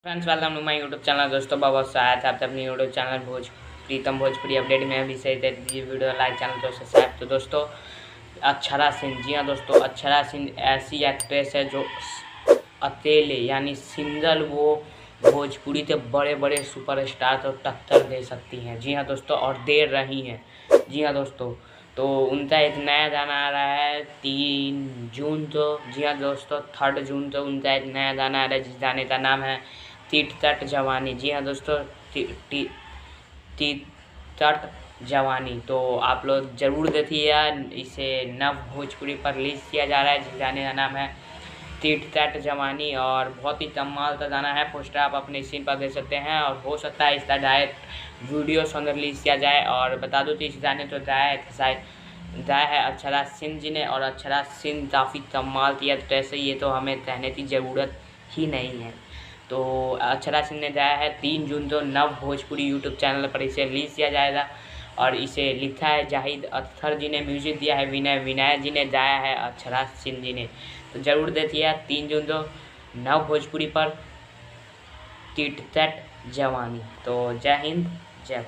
Friends, welcome to my YouTube channel. दोस्तों, बहुत स्वागत है आपका अपने YouTube channel Pritam Bhojpuri update में। अभी सही दीजिए वीडियो लाइक, चैनल तो सब्सक्राइब। तो दोस्तों, अक्षरा सिंह, जी हाँ दोस्तों, अक्षरा सिंह ऐसी एक्ट्रेस है जो अकेले यानी सिंगल वो भोजपुरी के बड़े बड़े सुपरस्टार तो टक्कर दे सकती हैं। जी हाँ दोस्तों, और दे रही हैं। जी हाँ दोस्तों, तो उनका एक नया गाना आ रहा है 3 जून को। जी हाँ दोस्तों, 3 जून को उनका एक नया गाना आ रहा है जिस गाने का नाम है टिट टट जवानी। जी हाँ दोस्तों, टिट टट जवानी। तो आप लोग ज़रूर देखिएगा। इसे नव भोजपुरी पर रिलीज़ किया जा रहा है जिस गाने का नाम है टिट टट जवानी, और बहुत ही कमाल का गाना है। पोस्टर आप अपने स्क्रीन पर देख सकते हैं, और हो सकता है इसका डायरेक्ट वीडियो सॉन्ग रिलीज़ किया जाए। और बता दूँ तो इस गाने तो गाया है अक्षरा सिंह जी ने, और अक्षरा सिंह काफ़ी कमाल किया। तो ऐसे ये तो हमें कहने की ज़रूरत ही नहीं है। तो अक्षरा सिंह ने गाया है 3 जून को नव भोजपुरी यूट्यूब चैनल पर इसे रिलीज़ किया जाएगा। और इसे लिखा है जाहिद अख्तर जी ने, म्यूजिक दिया है विनय जी ने, गाया है अक्षरा सिंह जी ने। तो ज़रूर देखिए 3 जून को नव भोजपुरी पर टिट टट जवानी। तो जय हिंद, जय भारत।